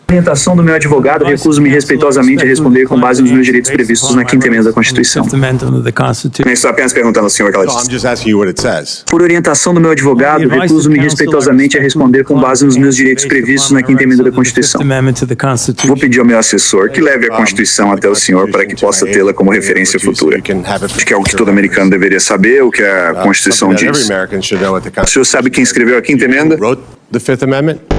Orientação do meu advogado, recuso-me respeitosamente a responder com base nos meus direitos previstos na 5ª emenda da Constituição. Estou apenas perguntando ao senhor o que ela diz. Por orientação do meu advogado, recuso-me respeitosamente a responder com base nos meus direitos previstos na 5ª emenda da Constituição. Vou pedir ao meu assessor que leve a Constituição até o senhor para que possa tê-la como referência futura. Acho que é algo que todo americano deveria saber, o que a Constituição diz. O senhor sabe quem escreveu a 5ª emenda?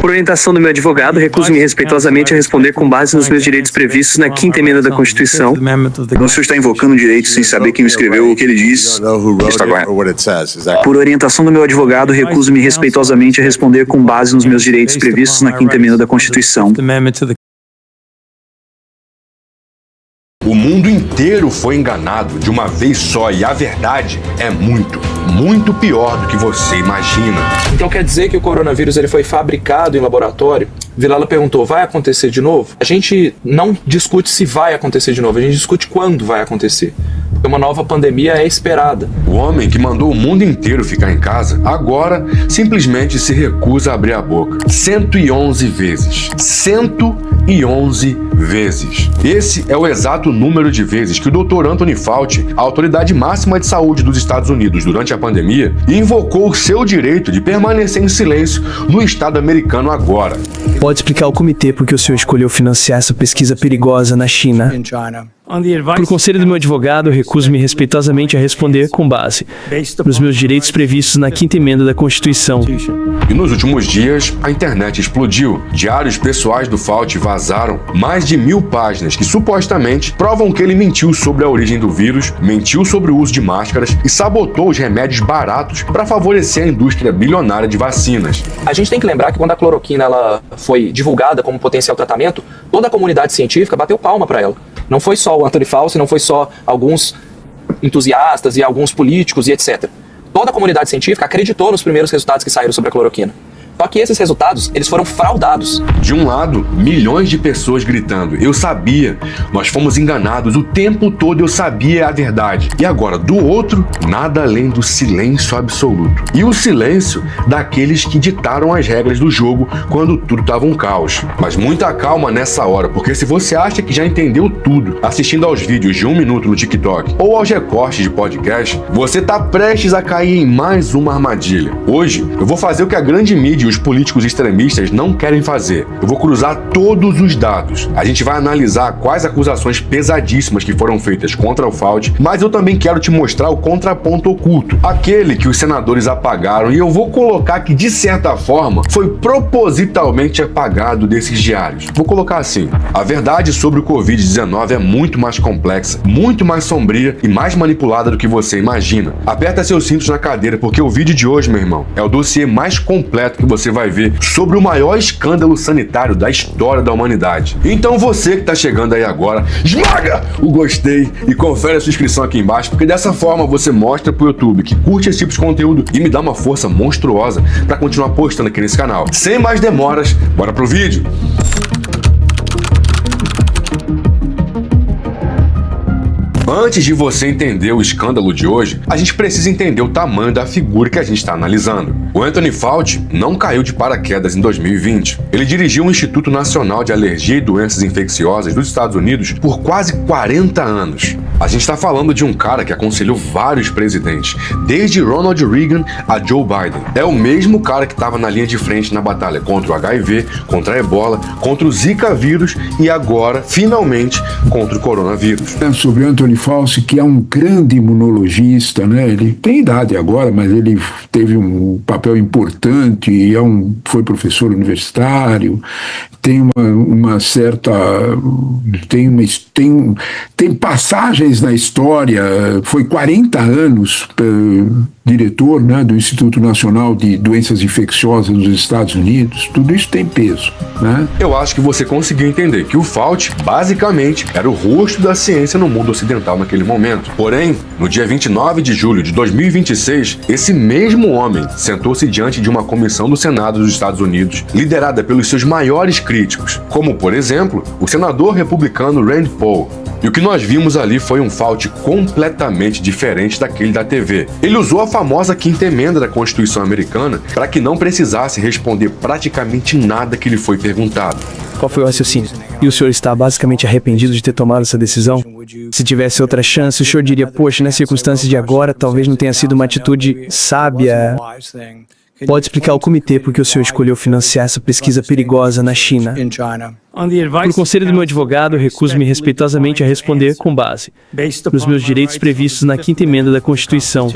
Por orientação do meu advogado, recuso-me respeitosamente a responder com base nos meus direitos previstos na 5ª emenda da Constituição. O senhor está invocando direitos sem saber quem escreveu o que ele diz. Está correto. Por orientação do meu advogado, recuso-me respeitosamente a responder com base nos meus direitos previstos na 5ª emenda da Constituição. O mundo inteiro foi enganado de uma vez só e a verdade é muito pior do que você imagina. Então quer dizer que o coronavírus ele foi fabricado em laboratório? Vilela perguntou, vai acontecer de novo? A gente não discute se vai acontecer de novo, a gente discute quando vai acontecer. Porque uma nova pandemia é esperada. O homem que mandou o mundo inteiro ficar em casa, agora simplesmente se recusa a abrir a boca. 111 vezes. 111 vezes. Esse é o exato número de vezes que o Dr. Anthony Fauci, a autoridade máxima de saúde dos Estados Unidos durante a pandemia, invocou o seu direito de permanecer em silêncio no Estado americano agora. Pode explicar ao comitê por que o senhor escolheu financiar essa pesquisa perigosa na China? Por conselho do meu advogado, eu recuso-me respeitosamente a responder com base nos meus direitos previstos na 5ª emenda da Constituição. E nos últimos dias, a internet explodiu. Diários pessoais do Fauci vazaram mais de 1000 páginas que supostamente provam que ele mentiu sobre a origem do vírus, mentiu sobre o uso de máscaras e sabotou os remédios baratos para favorecer a indústria bilionária de vacinas. A gente tem que lembrar que quando a cloroquina ela foi divulgada como potencial tratamento, toda a comunidade científica bateu palma para ela. Não foi só o Anthony Fauci, não foi só alguns entusiastas e alguns políticos e etc. Toda a comunidade científica acreditou nos primeiros resultados que saíram sobre a cloroquina. Só que esses resultados, eles foram fraudados. De um lado, milhões de pessoas gritando, eu sabia, nós fomos enganados, o tempo todo eu sabia a verdade. E agora, do outro, nada além do silêncio absoluto. E o silêncio daqueles que ditaram as regras do jogo quando tudo estava um caos. Mas muita calma nessa hora, porque se você acha que já entendeu tudo assistindo aos vídeos de 1 minuto no TikTok ou aos recortes de podcast, você está prestes a cair em mais uma armadilha. Hoje, eu vou fazer o que a grande mídia os políticos extremistas não querem fazer. Eu vou cruzar todos os dados. A gente vai analisar quais acusações pesadíssimas que foram feitas contra o Fauci, mas eu também quero te mostrar o contraponto oculto, aquele que os senadores apagaram, e eu vou colocar que, de certa forma, foi propositalmente apagado desses diários. Vou colocar assim: a verdade sobre o Covid-19 é muito mais complexa, muito mais sombria e mais manipulada do que você imagina. Aperta seus cintos na cadeira, porque o vídeo de hoje, meu irmão, é o dossiê mais completo que você vai ver sobre o maior escândalo sanitário da história da humanidade. Então você que tá chegando aí agora, esmaga o gostei e confere a sua inscrição aqui embaixo, porque dessa forma você mostra pro YouTube que curte esse tipo de conteúdo e me dá uma força monstruosa para continuar postando aqui nesse canal. Sem mais demoras, bora pro vídeo! Antes de você entender o escândalo de hoje, a gente precisa entender o tamanho da figura que a gente está analisando. O Anthony Fauci não caiu de paraquedas em 2020. Ele dirigiu o Instituto Nacional de Alergia e Doenças Infecciosas dos Estados Unidos por quase 40 anos. A gente está falando de um cara que aconselhou vários presidentes, desde Ronald Reagan a Joe Biden. É o mesmo cara que estava na linha de frente na batalha contra o HIV, contra a Ebola, contra o Zika vírus e agora, finalmente, contra o coronavírus. Sobre Anthony Fauci, que é um grande imunologista, né? Ele tem idade agora, mas ele teve um papel importante e foi professor universitário, tem uma certa... tem passagens na história, foi 40 anos diretor, né, do Instituto Nacional de Doenças Infecciosas dos Estados Unidos. Tudo isso tem peso, né? Eu acho que você conseguiu entender que o Fauci, basicamente, era o rosto da ciência no mundo ocidental naquele momento. Porém, no dia 29 de julho de 2026, esse mesmo homem sentou-se diante de uma comissão do Senado dos Estados Unidos, liderada pelos seus maiores críticos, como, por exemplo, o senador republicano Rand Paul. E o que nós vimos ali foi um Fauci completamente diferente daquele da TV. Ele usou a famosa quinta emenda da Constituição americana para que não precisasse responder praticamente nada que lhe foi perguntado. Qual foi o raciocínio? E o senhor está basicamente arrependido de ter tomado essa decisão? Se tivesse outra chance, o senhor diria, poxa, nas circunstâncias de agora, talvez não tenha sido uma atitude sábia. Pode explicar ao comitê por que o senhor escolheu financiar essa pesquisa perigosa na China? Por conselho do meu advogado, eu recuso-me respeitosamente a responder com base nos meus direitos previstos na quinta emenda da Constituição.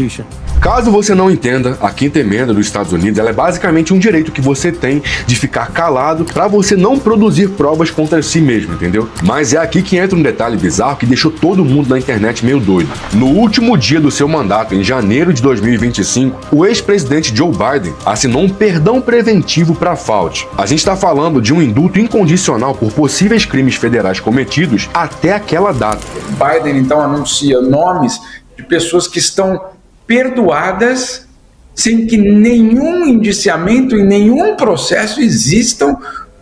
Caso você não entenda, a quinta emenda dos Estados Unidos ela é basicamente um direito que você tem de ficar calado para você não produzir provas contra si mesmo, entendeu? Mas é aqui que entra um detalhe bizarro que deixou todo mundo na internet meio doido. No último dia do seu mandato, em janeiro de 2025, o ex-presidente Joe Biden assinou um perdão preventivo para Fauci. A gente está falando de um indulto incondicional por possíveis crimes federais cometidos até aquela data. Biden, então, anuncia nomes de pessoas que estão perdoadas sem que nenhum indiciamento e nenhum processo existam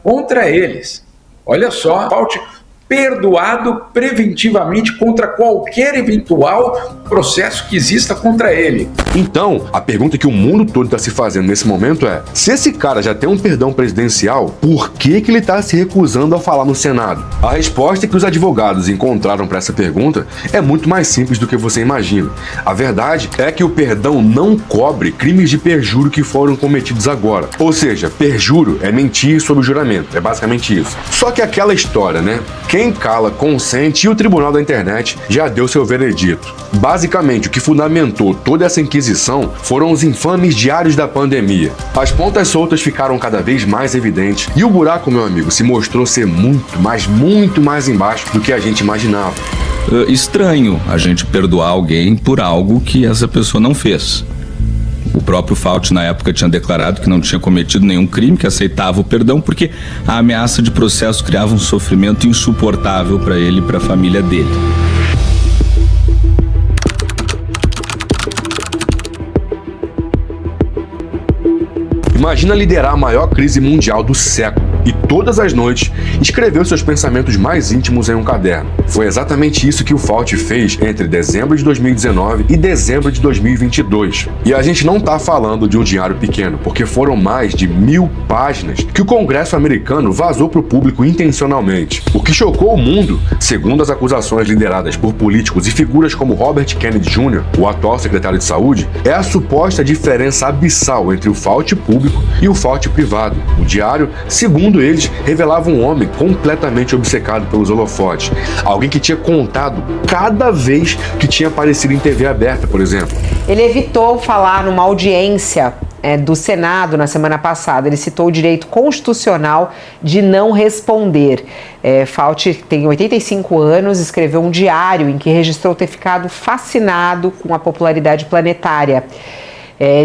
contra eles. Olha só, Fauci perdoado preventivamente contra qualquer eventual processo que exista contra ele. Então, a pergunta que o mundo todo está se fazendo nesse momento é: se esse cara já tem um perdão presidencial, por que ele está se recusando a falar no Senado? A resposta que os advogados encontraram para essa pergunta é muito mais simples do que você imagina. A verdade é que o perdão não cobre crimes de perjúrio que foram cometidos agora. Ou seja, perjúrio é mentir sob o juramento, é basicamente isso. Só que aquela história, né? Quem cala consente, e o Tribunal da Internet já deu seu veredito. Basicamente, o que fundamentou toda essa inquisição foram os infames diários da pandemia. As pontas soltas ficaram cada vez mais evidentes e o buraco, meu amigo, se mostrou ser muito mais embaixo do que a gente imaginava. Estranho a gente perdoar alguém por algo que essa pessoa não fez. O próprio Fauci, na época, tinha declarado que não tinha cometido nenhum crime, que aceitava o perdão, porque a ameaça de processo criava um sofrimento insuportável para ele e para a família dele. Imagina liderar a maior crise mundial do século e todas as noites escreveu seus pensamentos mais íntimos em um caderno. Foi exatamente isso que o Fauci fez entre dezembro de 2019 e dezembro de 2022. E a gente não tá falando de um diário pequeno, porque foram mais de 1000 páginas que o Congresso americano vazou para o público intencionalmente. O que chocou o mundo, segundo as acusações lideradas por políticos e figuras como Robert Kennedy Jr., o atual secretário de saúde, é a suposta diferença abissal entre o Fauci público e o Fauci privado. O diário, segundo eles, revelava um homem completamente obcecado pelos holofotes. Alguém que tinha contado cada vez que tinha aparecido em TV aberta, por exemplo. Ele evitou falar numa audiência do Senado na semana passada. Ele citou o direito constitucional de não responder. Fauci tem 85 anos, escreveu um diário em que registrou ter ficado fascinado com a popularidade planetária.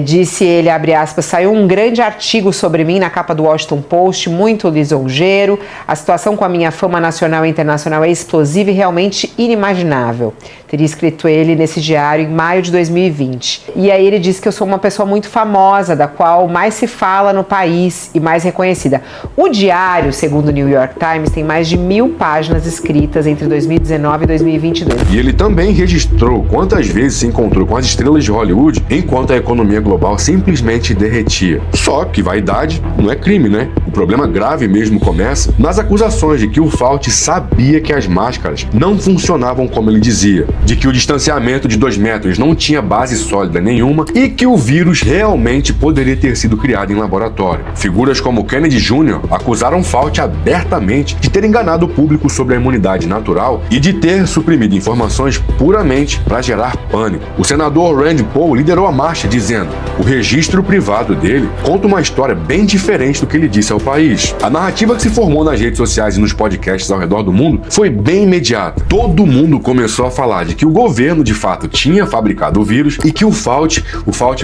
Disse ele, abre aspas, saiu um grande artigo sobre mim na capa do Washington Post, muito lisonjeiro. A situação com a minha fama nacional e internacional é explosiva e realmente inimaginável. Teria escrito ele nesse diário em maio de 2020. E aí ele disse que eu sou uma pessoa muito famosa, da qual mais se fala no país e mais reconhecida. O diário, segundo o New York Times, tem mais de 1000 páginas escritas entre 2019 e 2022. E ele também registrou quantas vezes se encontrou com as estrelas de Hollywood enquanto a economia global simplesmente derretia. Só que vaidade não é crime, né? O problema grave mesmo começa nas acusações de que o Fauci sabia que as máscaras não funcionavam como ele dizia, de que o distanciamento de 2 metros não tinha base sólida nenhuma e que o vírus realmente poderia ter sido criado em laboratório. Figuras como Kennedy Jr. acusaram Fauci abertamente de ter enganado o público sobre a imunidade natural e de ter suprimido informações puramente para gerar pânico. O senador Rand Paul liderou a marcha dizendo: o registro privado dele conta uma história bem diferente do que ele disse ao país. A narrativa que se formou nas redes sociais e nos podcasts ao redor do mundo foi bem imediata. Todo mundo começou a falar de que o governo de fato tinha fabricado o vírus e que o Fauci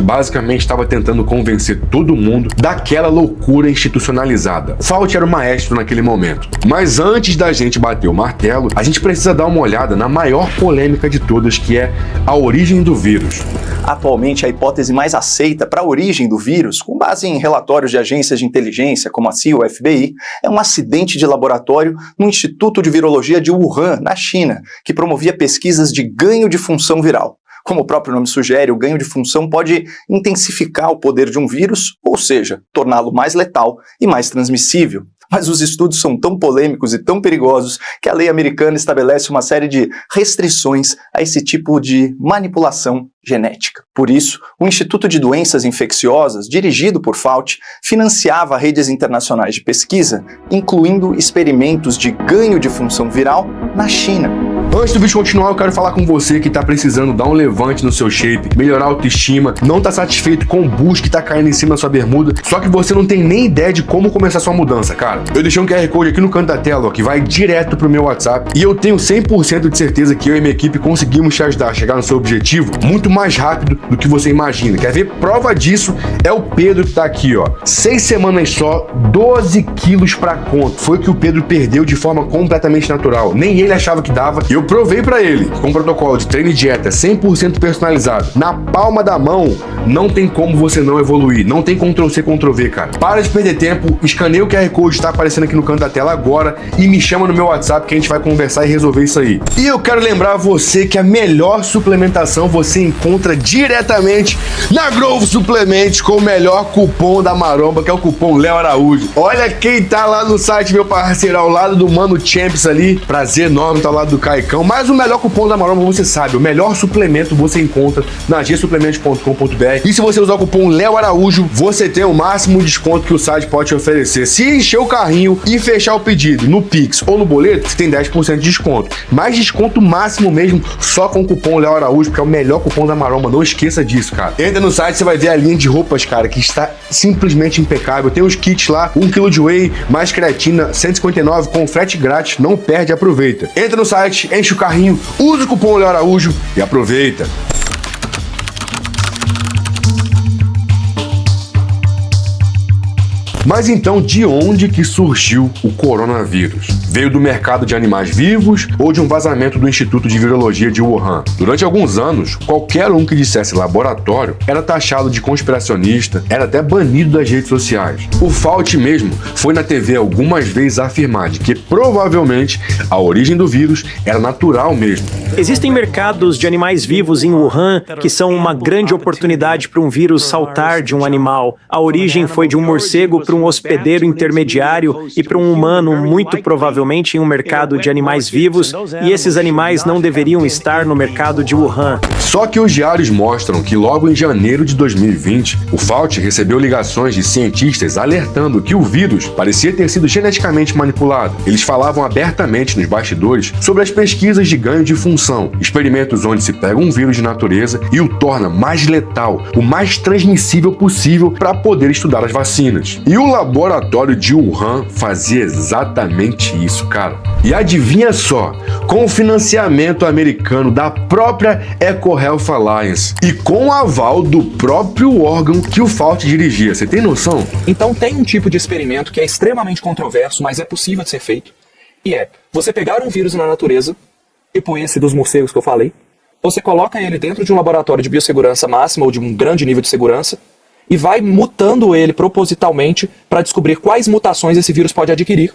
basicamente estava tentando convencer todo mundo daquela loucura institucionalizada. O Fauci era o maestro naquele momento. Mas antes da gente bater o martelo, a gente precisa dar uma olhada na maior polêmica de todas, que é a origem do vírus. Atualmente, a hipótese mais aceita para a origem do vírus, com base em relatórios de agências de inteligência como a CIA ou a FBI, é um acidente de laboratório no Instituto de Virologia de Wuhan, na China, que promovia pesquisas de ganho de função viral. Como o próprio nome sugere, o ganho de função pode intensificar o poder de um vírus, ou seja, torná-lo mais letal e mais transmissível. Mas os estudos são tão polêmicos e tão perigosos que a lei americana estabelece uma série de restrições a esse tipo de manipulação genética. Por isso, o Instituto de Doenças Infecciosas, dirigido por Fauci, financiava redes internacionais de pesquisa, incluindo experimentos de ganho de função viral na China. Antes do vídeo continuar, eu quero falar com você que tá precisando dar um levante no seu shape, melhorar a autoestima, não tá satisfeito com o boost que tá caindo em cima da sua bermuda, só que você não tem nem ideia de como começar sua mudança, cara. Eu deixei um QR Code aqui no canto da tela, ó, que vai direto pro meu WhatsApp, e eu tenho 100% de certeza que eu e minha equipe conseguimos te ajudar a chegar no seu objetivo muito mais rápido do que você imagina. Quer ver? Prova disso é o Pedro que tá aqui, ó. 6 semanas só, 12 quilos pra conta. Foi o que o Pedro perdeu de forma completamente natural. Nem ele achava que dava. Eu provei pra ele, com um protocolo de treino e dieta 100% personalizado, na palma da mão, não tem como você não evoluir. Não tem Ctrl+C, Ctrl+V, cara. Para de perder tempo, escaneia o QR Code, tá aparecendo aqui no canto da tela agora, e me chama no meu WhatsApp que a gente vai conversar e resolver isso aí. E eu quero lembrar você que a melhor suplementação você encontra diretamente na Growth Suplementos com o melhor cupom da maromba, que é o cupom Léo Araújo. Olha quem tá lá no site, meu parceiro, ao lado do Mano Champs ali. Prazer enorme tá ao lado do Caicão. Mas o melhor cupom da maromba, você sabe, o melhor suplemento você encontra na gsuplementos.com.br. E se você usar o cupom Léo Araújo, você tem o máximo desconto que o site pode te oferecer. Se encher o carrinho e fechar o pedido no Pix ou no boleto, você tem 10% de desconto. Mas desconto máximo mesmo só com o cupom Léo Araújo, que é o melhor cupom da maromba. Não esqueça disso, cara. Entra no site, você vai ver a linha de roupas, cara, que está simplesmente impecável. Tem os kits lá, 1 kg de whey, mais creatina, 159 com frete grátis. Não perde, aproveita. Entra no site, enche o carrinho, usa o cupom Léo Araújo e aproveita. Mas então, de onde que surgiu o coronavírus? Veio do mercado de animais vivos ou de um vazamento do Instituto de Virologia de Wuhan? Durante alguns anos, qualquer um que dissesse laboratório era taxado de conspiracionista, era até banido das redes sociais. O Fauci mesmo foi na TV algumas vezes afirmar de que provavelmente a origem do vírus era natural mesmo. Existem mercados de animais vivos em Wuhan que são uma grande oportunidade para um vírus saltar de um animal. A origem foi de um morcego para um hospedeiro intermediário e para um humano, muito provavelmente em um mercado de animais vivos, e esses animais não deveriam estar no mercado de Wuhan. Só que os diários mostram que logo em janeiro de 2020, o Fauci recebeu ligações de cientistas alertando que o vírus parecia ter sido geneticamente manipulado. Eles falavam abertamente nos bastidores sobre as pesquisas de ganho de função, experimentos onde se pega um vírus de natureza e o torna mais letal, o mais transmissível possível para poder estudar as vacinas. E o laboratório de Wuhan fazia exatamente isso, cara. E adivinha só, com o financiamento americano da própria EcoHealth Alliance e com o aval do próprio órgão que o Fauci dirigia, você tem noção? Então tem um tipo de experimento que é extremamente controverso, mas é possível de ser feito, e é você pegar um vírus na natureza, tipo esse dos morcegos que eu falei, você coloca ele dentro de um laboratório de biossegurança máxima ou de um grande nível de segurança, e vai mutando ele propositalmente para descobrir quais mutações esse vírus pode adquirir.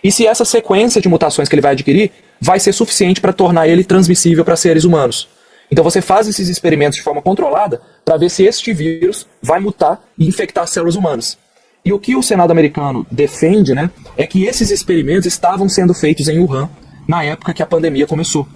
E se essa sequência de mutações que ele vai adquirir vai ser suficiente para tornar ele transmissível para seres humanos. Então você faz esses experimentos de forma controlada para ver se este vírus vai mutar e infectar células humanas. E o que o Senado americano defende, né, é que esses experimentos estavam sendo feitos em Wuhan na época que a pandemia começou.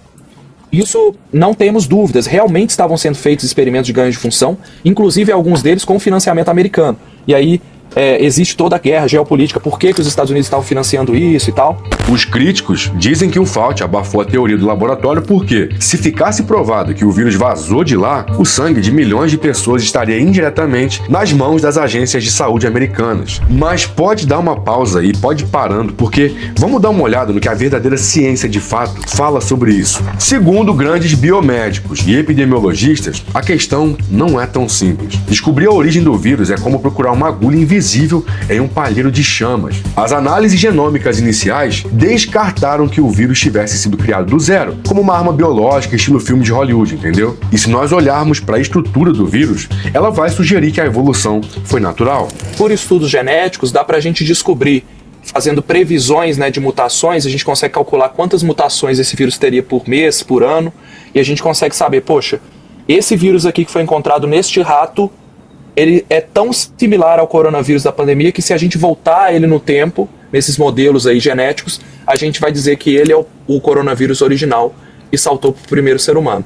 Isso não temos dúvidas, realmente estavam sendo feitos experimentos de ganho de função, inclusive alguns deles com financiamento americano. E aí existe toda a guerra geopolítica, por que os Estados Unidos estavam financiando isso e tal. Os críticos dizem que o Fauci abafou a teoria do laboratório porque, se ficasse provado que o vírus vazou de lá, o sangue de milhões de pessoas estaria indiretamente nas mãos das agências de saúde americanas. Mas pode dar uma pausa aí, pode ir parando, porque vamos dar uma olhada no que a verdadeira ciência de fato fala sobre isso. Segundo grandes biomédicos e epidemiologistas, a questão não é tão simples. Descobrir a origem do vírus é como procurar uma agulha invisível em um palheiro de chamas. As análises genômicas iniciais descartaram que o vírus tivesse sido criado do zero, como uma arma biológica estilo filme de Hollywood, entendeu? E se nós olharmos para a estrutura do vírus, ela vai sugerir que a evolução foi natural. Por estudos genéticos, dá pra gente descobrir, fazendo previsões, né, de mutações, a gente consegue calcular quantas mutações esse vírus teria por mês, por ano, e a gente consegue saber, poxa, esse vírus aqui que foi encontrado neste rato, ele é tão similar ao coronavírus da pandemia que se a gente voltar ele no tempo, nesses modelos aí genéticos, a gente vai dizer que ele é o coronavírus original e saltou para o primeiro ser humano.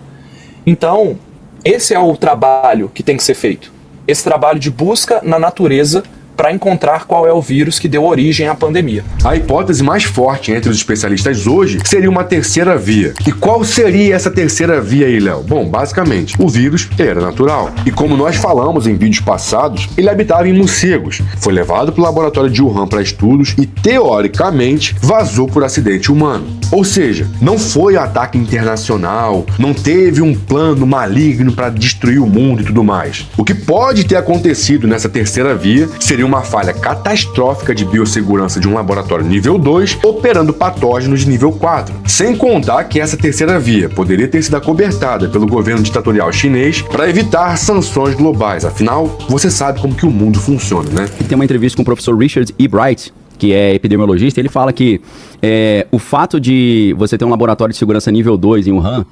Então, esse é o trabalho que tem que ser feito. Esse trabalho de busca na natureza para encontrar qual é o vírus que deu origem à pandemia. A hipótese mais forte entre os especialistas hoje seria uma terceira via. E qual seria essa terceira via aí, Léo? Bom, basicamente, o vírus era natural. E como nós falamos em vídeos passados, ele habitava em morcegos, foi levado para o laboratório de Wuhan para estudos e, teoricamente, vazou por acidente humano. Ou seja, não foi ataque internacional, não teve um plano maligno para destruir o mundo e tudo mais. O que pode ter acontecido nessa terceira via seria uma falha catastrófica de biossegurança de um laboratório nível 2 operando patógenos de nível 4. Sem contar que essa terceira via poderia ter sido acobertada pelo governo ditatorial chinês para evitar sanções globais. Afinal, você sabe como que o mundo funciona, né? Tem uma entrevista com o professor Richard E. Bright, que é epidemiologista. Ele fala que o fato de você ter um laboratório de segurança nível 2 em Wuhan,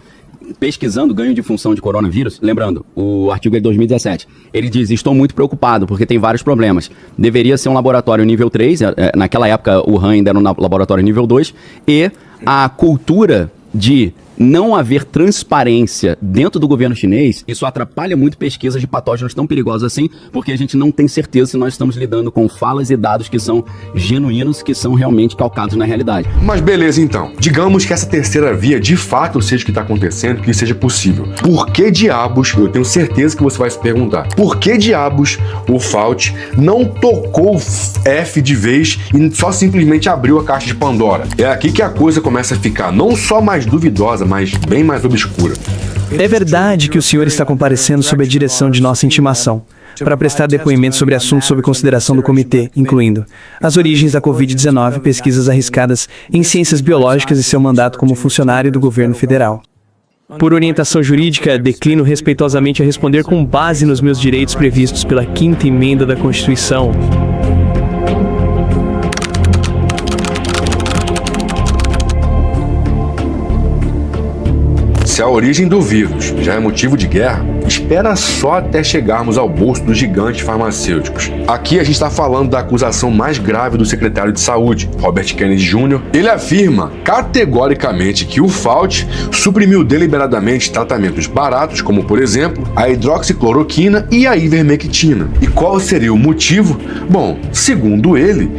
pesquisando ganho de função de coronavírus, lembrando, o artigo é de 2017, ele diz, estou muito preocupado porque tem vários problemas. Deveria ser um laboratório nível 3, naquela época o Wuhan ainda era um laboratório nível 2, e a cultura de não haver transparência dentro do governo chinês, isso atrapalha muito pesquisas de patógenos tão perigosos assim, porque a gente não tem certeza se nós estamos lidando com falas e dados que são genuínos, que são realmente calcados na realidade. Mas beleza então, digamos que essa terceira via de fato seja o que está acontecendo, que seja possível. Por que diabos, eu tenho certeza que você vai se perguntar, por que diabos o Fauci não tocou F de vez e só simplesmente abriu a caixa de Pandora? É aqui que a coisa começa a ficar não só mais duvidosa, mas bem mais obscura. É verdade que o senhor está comparecendo sob a direção de nossa intimação para prestar depoimento sobre assuntos sob consideração do comitê, incluindo as origens da Covid-19, pesquisas arriscadas em ciências biológicas e seu mandato como funcionário do governo federal. Por orientação jurídica, declino respeitosamente a responder com base nos meus direitos previstos pela 5ª emenda da Constituição. Se a origem do vírus já é motivo de guerra, espera só até chegarmos ao bolso dos gigantes farmacêuticos. Aqui a gente está falando da acusação mais grave do secretário de Saúde, Robert Kennedy Jr. Ele afirma categoricamente que o Fauci suprimiu deliberadamente tratamentos baratos, como por exemplo a hidroxicloroquina e a ivermectina. E qual seria o motivo? Bom, segundo ele,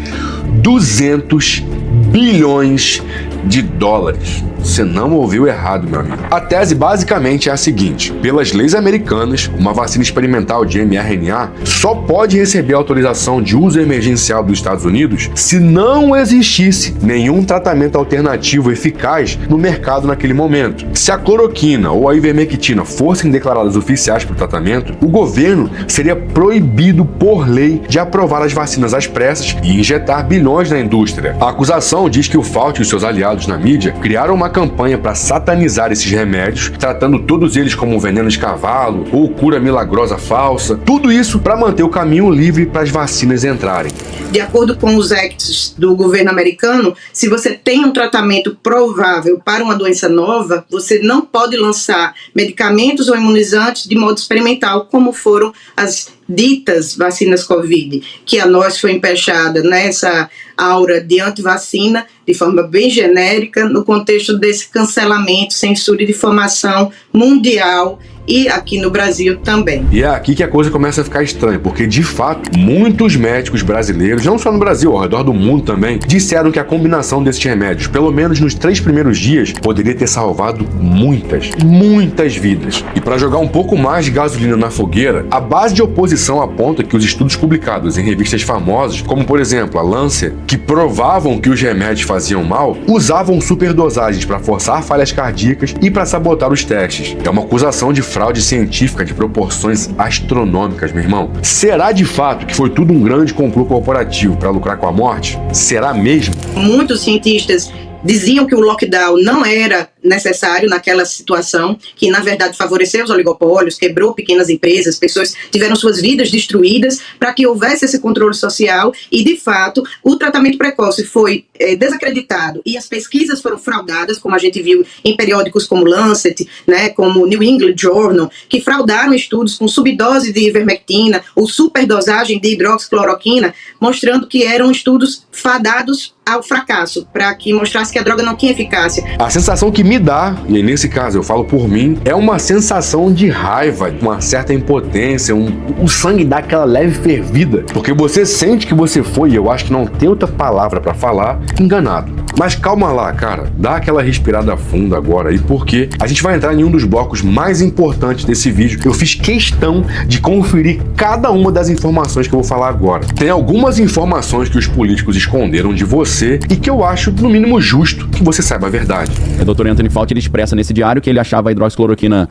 200 bilhões de dólares. Você não ouviu errado, meu amigo. A tese basicamente é a seguinte: pelas leis americanas, uma vacina experimental de mRNA só pode receber autorização de uso emergencial dos Estados Unidos se não existisse nenhum tratamento alternativo eficaz no mercado naquele momento. Se a cloroquina ou a ivermectina fossem declaradas oficiais para o tratamento, o governo seria proibido por lei de aprovar as vacinas às pressas e injetar bilhões na indústria. A acusação diz que o Fauci e seus aliados na mídia criaram uma campanha para satanizar esses remédios, tratando todos eles como veneno de cavalo ou cura milagrosa falsa. Tudo isso para manter o caminho livre para as vacinas entrarem. De acordo com os acts do governo americano, se você tem um tratamento provável para uma doença nova, você não pode lançar medicamentos ou imunizantes de modo experimental, como foram as ditas vacinas Covid, que a nós foi empechada nessa aura de antivacina, de forma bem genérica, no contexto desse cancelamento, censura e difamação mundial e aqui no Brasil também. E é aqui que a coisa começa a ficar estranha, porque de fato, muitos médicos brasileiros, não só no Brasil, ao redor do mundo também, disseram que a combinação desses remédios, pelo menos nos 3 primeiros dias, poderia ter salvado muitas vidas. E para jogar um pouco mais de gasolina na fogueira, a base de oposição aponta que os estudos publicados em revistas famosas, como por exemplo a Lancet, que provavam que os remédios faziam mal, usavam superdosagens para forçar falhas cardíacas e para sabotar os testes. É uma acusação de fraude científica de proporções astronômicas, meu irmão. Será de fato que foi tudo um grande complô corporativo para lucrar com a morte? Será mesmo? Muitos cientistas diziam que o lockdown não era necessário naquela situação, que na verdade favoreceu os oligopólios, quebrou pequenas empresas, pessoas tiveram suas vidas destruídas para que houvesse esse controle social e de fato o tratamento precoce foi desacreditado e as pesquisas foram fraudadas, como a gente viu em periódicos como Lancet, né, como New England Journal, que fraudaram estudos com subdose de ivermectina ou superdosagem de hidroxicloroquina, mostrando que eram estudos fadados ao fracasso, para que mostrasse que a droga não tinha eficácia. A sensação que me dá, e nesse caso eu falo por mim, é uma sensação de raiva, uma certa impotência, o sangue dá aquela leve fervida, porque você sente que você foi, e eu acho que não tem outra palavra para falar, enganado. Mas calma lá, cara, dá aquela respirada funda agora aí, porque a gente vai entrar em um dos blocos mais importantes desse vídeo. Eu fiz questão de conferir cada uma das informações que eu vou falar agora. Tem algumas informações que os políticos esconderam de você e que eu acho, no mínimo, justo que você saiba a verdade. O Dr. Anthony Fauci ele expressa nesse diário que ele achava a hidroxicloroquina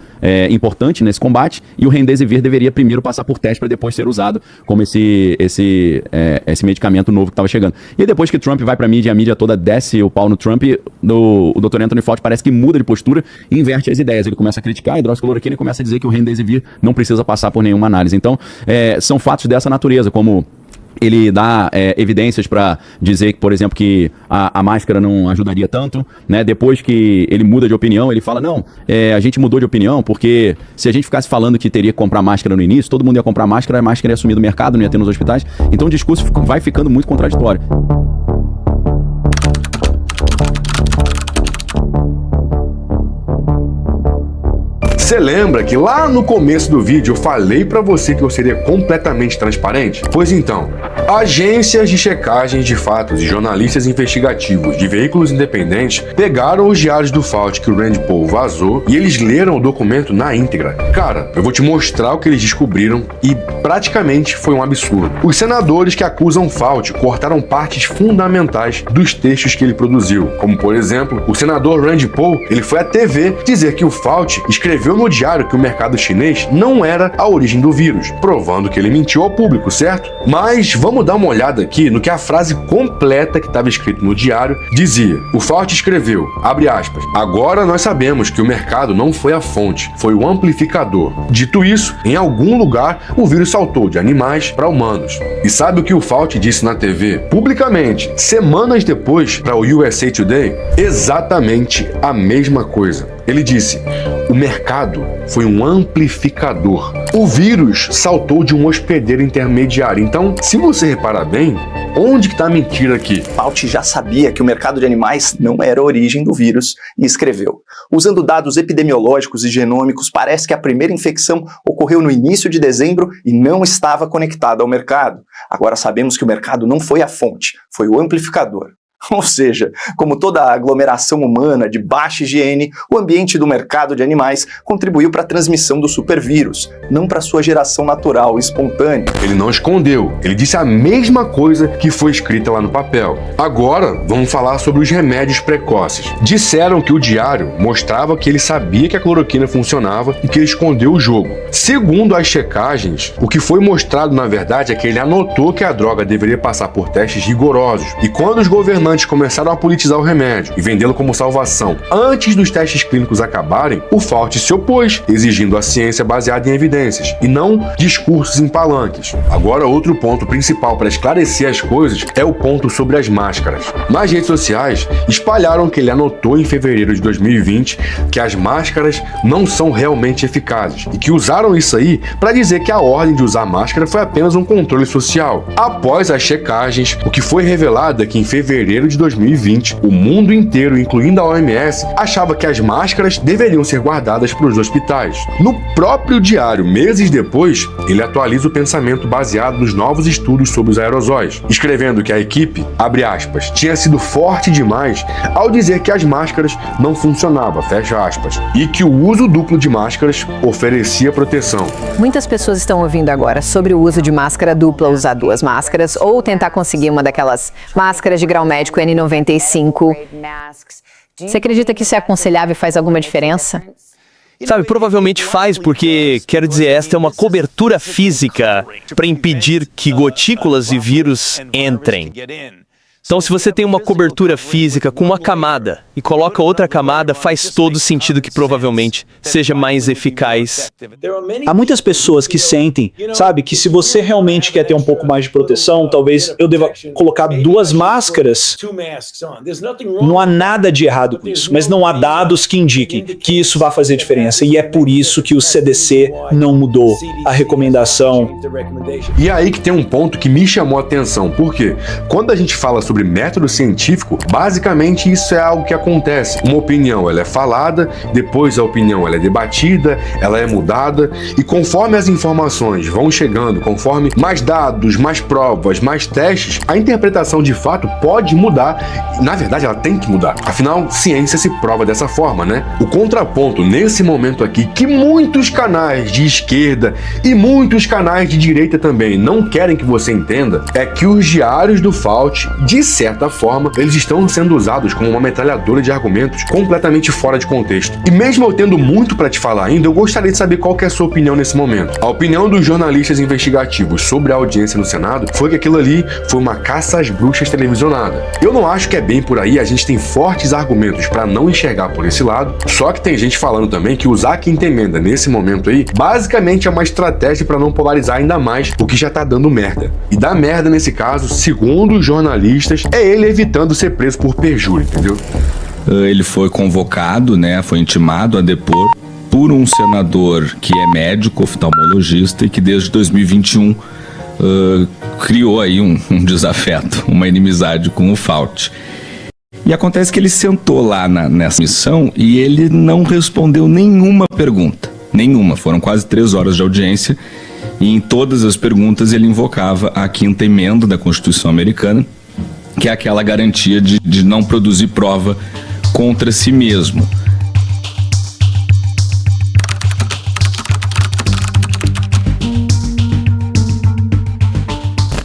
importante nesse combate e o Remdesivir deveria primeiro passar por teste para depois ser usado como esse medicamento novo que estava chegando. E depois que Trump vai para a mídia e a mídia toda desce o pau no Trump, o Dr. Anthony Fauci parece que muda de postura e inverte as ideias. Ele começa a criticar a hidroxicloroquina e começa a dizer que o Remdesivir não precisa passar por nenhuma análise. Então, são fatos dessa natureza, como ele dá evidências para dizer que, por exemplo, que a máscara não ajudaria tanto, né? Depois que ele muda de opinião, ele fala, não, a gente mudou de opinião porque se a gente ficasse falando que teria que comprar máscara no início, todo mundo ia comprar máscara, a máscara ia sumir do mercado, não ia ter nos hospitais. Então o discurso vai ficando muito contraditório. Você lembra que lá no começo do vídeo eu falei pra você que eu seria completamente transparente? Pois então, agências de checagem de fatos e jornalistas investigativos de veículos independentes pegaram os diários do Fauci que o Rand Paul vazou e eles leram o documento na íntegra. Cara, eu vou te mostrar o que eles descobriram e praticamente foi um absurdo. Os senadores que acusam Fauci cortaram partes fundamentais dos textos que ele produziu, como por exemplo, o senador Rand Paul, ele foi à TV dizer que o Fauci escreveu no diário que o mercado chinês não era a origem do vírus, provando que ele mentiu ao público, certo? Mas vamos dar uma olhada aqui no que a frase completa que estava escrita no diário dizia. O Fauci escreveu, abre aspas, agora nós sabemos que o mercado não foi a fonte, foi o amplificador. Dito isso, em algum lugar o vírus saltou de animais para humanos. E sabe o que o Fauci disse na TV, publicamente, semanas depois, para o USA Today? Exatamente a mesma coisa. Ele disse, o mercado foi um amplificador. O vírus saltou de um hospedeiro intermediário. Então, se você reparar bem, onde que está a mentira aqui? Fauci já sabia que o mercado de animais não era a origem do vírus e escreveu. Usando dados epidemiológicos e genômicos, parece que a primeira infecção ocorreu no início de dezembro e não estava conectada ao mercado. Agora sabemos que o mercado não foi a fonte, foi o amplificador. Ou seja, como toda a aglomeração humana de baixa higiene, o ambiente do mercado de animais contribuiu para a transmissão do supervírus, não para sua geração natural e espontânea. Ele não escondeu, ele disse a mesma coisa que foi escrita lá no papel. Agora, vamos falar sobre os remédios precoces. Disseram que o diário mostrava que ele sabia que a cloroquina funcionava e que ele escondeu o jogo. Segundo as checagens, o que foi mostrado na verdade é que ele anotou que a droga deveria passar por testes rigorosos. E quando os governantes começaram a politizar o remédio e vendê-lo como salvação antes dos testes clínicos acabarem, o Fauci se opôs, exigindo a ciência baseada em evidências e não discursos em palanques. Agora, outro ponto principal para esclarecer as coisas é o ponto sobre as máscaras. Nas redes sociais, espalharam que ele anotou em fevereiro de 2020 que as máscaras não são realmente eficazes e que usaram isso aí para dizer que a ordem de usar máscara foi apenas um controle social. Após as checagens, o que foi revelado é que em fevereiro janeiro de 2020, o mundo inteiro, incluindo a OMS, achava que as máscaras deveriam ser guardadas para os hospitais. No próprio diário, meses depois, ele atualiza o pensamento baseado nos novos estudos sobre os aerosóis, escrevendo que a equipe, abre aspas, tinha sido forte demais ao dizer que as máscaras não funcionavam, fecha aspas, e que o uso duplo de máscaras oferecia proteção. Muitas pessoas estão ouvindo agora sobre o uso de máscara dupla, usar duas máscaras ou tentar conseguir uma daquelas máscaras de grau médico N95. Você acredita que isso é aconselhável e faz alguma diferença? Sabe, provavelmente faz, porque, quero dizer, esta é uma cobertura física para impedir que gotículas e vírus entrem. Então, se você tem uma cobertura física com uma camada e coloca outra camada, faz todo sentido que provavelmente seja mais eficaz. Há muitas pessoas que sentem, sabe, que se você realmente quer ter um pouco mais de proteção, talvez eu deva colocar duas máscaras. Não há nada de errado com isso, mas não há dados que indiquem que isso vai fazer diferença. E é por isso que o CDC não mudou a recomendação. E é aí que tem um ponto que me chamou a atenção, porque quando a gente fala sobre método científico, basicamente isso é algo que acontece. Uma opinião ela é falada, depois a opinião ela é debatida, ela é mudada, e conforme as informações vão chegando, conforme mais dados, mais provas, mais testes, a interpretação de fato pode mudar. Na verdade, ela tem que mudar. Afinal, ciência se prova dessa forma, né? O contraponto nesse momento aqui, que muitos canais de esquerda e muitos canais de direita também não querem que você entenda, é que os diários do Fauci, de certa forma, eles estão sendo usados como uma metralhadora de argumentos completamente fora de contexto. E mesmo eu tendo muito para te falar ainda, eu gostaria de saber qual que é a sua opinião nesse momento. A opinião dos jornalistas investigativos sobre a audiência no Senado foi que aquilo ali foi uma caça às bruxas televisionada. Eu não acho que é bem por aí, a gente tem fortes argumentos para não enxergar por esse lado, só que tem gente falando também que usar a quinta emenda nesse momento aí, basicamente é uma estratégia para não polarizar ainda mais o que já tá dando merda. E dar merda nesse caso, segundo os jornalistas, é ele evitando ser preso por perjúrio, entendeu? Ele foi convocado, né, foi intimado a depor por um senador que é médico, oftalmologista e que desde 2021 criou aí um desafeto, uma inimizade com o Fauci. E acontece que ele sentou lá nessa missão e ele não respondeu nenhuma pergunta, nenhuma. Foram quase 3 horas de audiência e em todas as perguntas ele invocava a quinta emenda da Constituição americana, que é aquela garantia de não produzir prova contra si mesmo.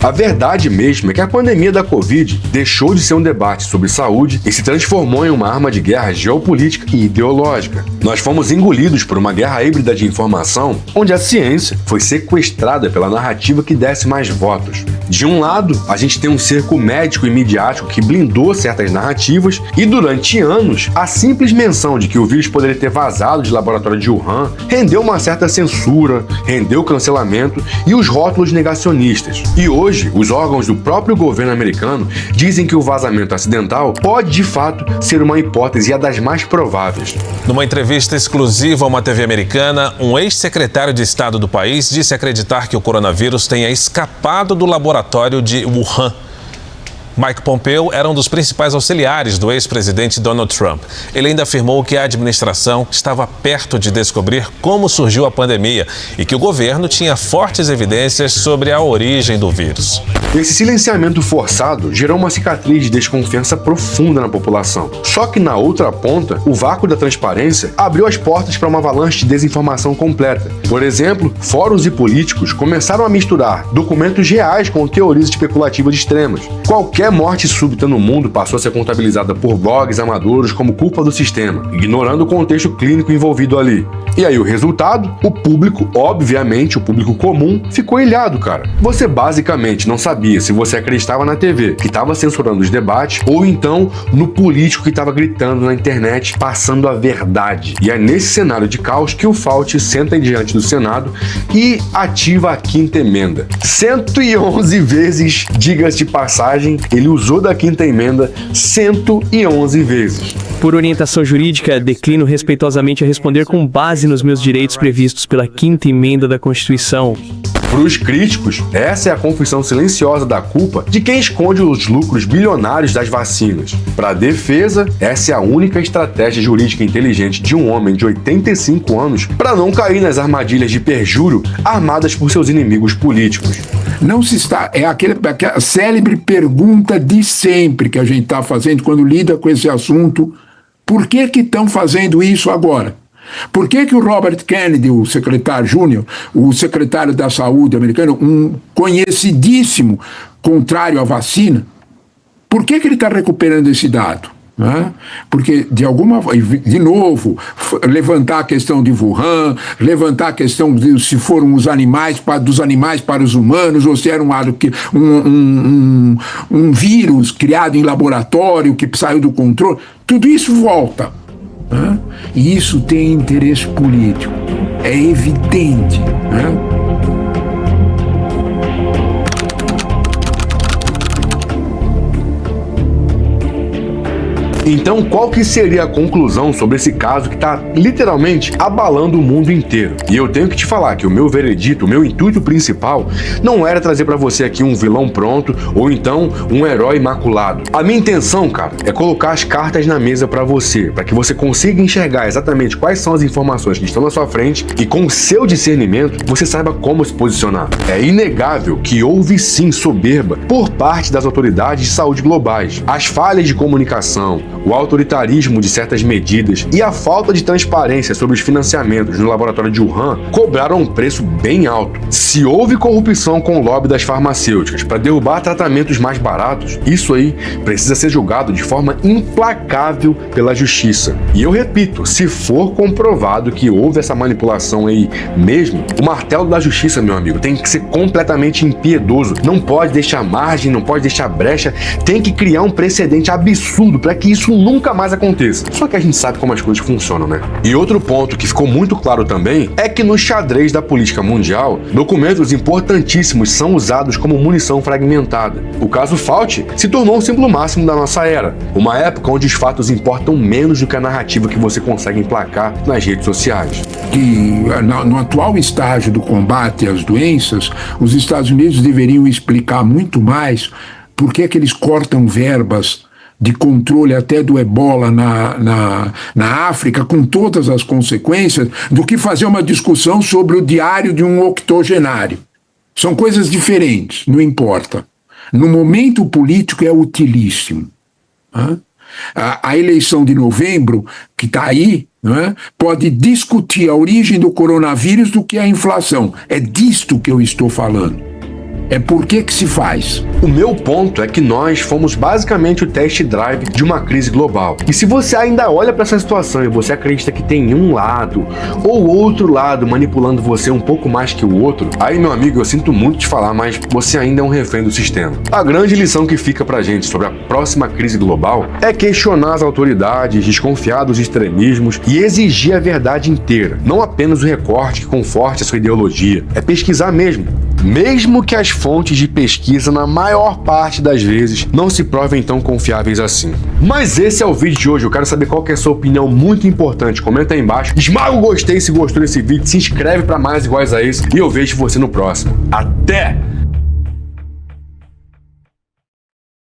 A verdade mesmo é que a pandemia da Covid deixou de ser um debate sobre saúde e se transformou em uma arma de guerra geopolítica e ideológica. Nós fomos engolidos por uma guerra híbrida de informação, onde a ciência foi sequestrada pela narrativa que desse mais votos. De um lado, a gente tem um cerco médico e midiático que blindou certas narrativas e durante anos, a simples menção de que o vírus poderia ter vazado de laboratório de Wuhan rendeu uma certa censura, rendeu cancelamento e os rótulos negacionistas. E hoje, os órgãos do próprio governo americano dizem que o vazamento acidental pode, de fato, ser uma hipótese e a das mais prováveis. Numa entrevista exclusiva a uma TV americana, um ex-secretário de Estado do país disse acreditar que o coronavírus tenha escapado do laboratório de Wuhan. Mike Pompeo era um dos principais auxiliares do ex-presidente Donald Trump. Ele ainda afirmou que a administração estava perto de descobrir como surgiu a pandemia e que o governo tinha fortes evidências sobre a origem do vírus. Esse silenciamento forçado gerou uma cicatriz de desconfiança profunda na população. Só que na outra ponta, o vácuo da transparência abriu as portas para uma avalanche de desinformação completa. Por exemplo, fóruns e políticos começaram a misturar documentos reais com teorias especulativas extremas. Qualquer morte súbita no mundo passou a ser contabilizada por blogs amadores como culpa do sistema, ignorando o contexto clínico envolvido ali. E aí o resultado? O público, obviamente, o público comum, ficou ilhado, cara. Você basicamente não sabia se você acreditava na TV, que estava censurando os debates, ou então no político que estava gritando na internet, passando a verdade. E é nesse cenário de caos que o Fauci senta diante do Senado e ativa a quinta emenda. 111 vezes, diga-se de passagem, ele usou da quinta emenda 111 vezes. Por orientação jurídica, declino respeitosamente a responder com base nos meus direitos previstos pela quinta emenda da Constituição. Para os críticos, essa é a confissão silenciosa da culpa de quem esconde os lucros bilionários das vacinas. Para a defesa, essa é a única estratégia jurídica inteligente de um homem de 85 anos para não cair nas armadilhas de perjúrio armadas por seus inimigos políticos. Não se está... É aquela célebre pergunta de sempre que a gente está fazendo quando lida com esse assunto. Por que estão fazendo isso agora? Por que o Robert Kennedy, o secretário júnior, o secretário da saúde americano, um conhecidíssimo contrário à vacina, por que ele está recuperando esse dado? Porque, de novo, levantar a questão de Wuhan, levantar a questão de se foram os animais, dos animais para os humanos, ou se era um vírus criado em laboratório que saiu do controle, tudo isso volta. E isso tem interesse político, é evidente. Então, qual que seria a conclusão sobre esse caso que está literalmente abalando o mundo inteiro? E eu tenho que te falar que o meu veredito, o meu intuito principal, não era trazer para você aqui um vilão pronto ou então um herói imaculado. A minha intenção, cara, é colocar as cartas na mesa para você, para que você consiga enxergar exatamente quais são as informações que estão na sua frente e com o seu discernimento você saiba como se posicionar. É inegável que houve sim soberba por parte das autoridades de saúde globais. As falhas de comunicação, o autoritarismo de certas medidas e a falta de transparência sobre os financiamentos no laboratório de Wuhan cobraram um preço bem alto. Se houve corrupção com o lobby das farmacêuticas para derrubar tratamentos mais baratos, isso aí precisa ser julgado de forma implacável pela justiça. E eu repito, se for comprovado que houve essa manipulação aí mesmo, o martelo da justiça, meu amigo, tem que ser completamente impiedoso. Não pode deixar margem, não pode deixar brecha, tem que criar um precedente absurdo para que isso nunca mais aconteça. Só que a gente sabe como as coisas funcionam, né? E outro ponto que ficou muito claro também é que no xadrez da política mundial, documentos importantíssimos são usados como munição fragmentada. O caso Fauci se tornou um símbolo máximo da nossa era, uma época onde os fatos importam menos do que a narrativa que você consegue emplacar nas redes sociais. Que no atual estágio do combate às doenças, os Estados Unidos deveriam explicar muito mais por que eles cortam verbas de controle até do ebola na África, com todas as consequências, do que fazer uma discussão sobre o diário de um octogenário. São coisas diferentes, não importa. No momento político é utilíssimo. A eleição de novembro, que está aí, pode discutir a origem do coronavírus do que a inflação. É disto que eu estou falando. É por que se faz. O meu ponto é que nós fomos basicamente o test drive de uma crise global. E se você ainda olha para essa situação e você acredita que tem um lado ou outro lado manipulando você um pouco mais que o outro, aí, meu amigo, eu sinto muito te falar, mas você ainda é um refém do sistema. A grande lição que fica pra gente sobre a próxima crise global é questionar as autoridades, desconfiar dos extremismos e exigir a verdade inteira, não apenas o recorte que conforte a sua ideologia. É pesquisar mesmo que as fontes de pesquisa, na maior parte das vezes, não se provem tão confiáveis assim. Mas esse é o vídeo de hoje. Eu quero saber qual que é a sua opinião, muito importante. Comenta aí embaixo, esmaga o gostei se gostou desse vídeo, se inscreve para mais iguais a esse e eu vejo você no próximo. Até!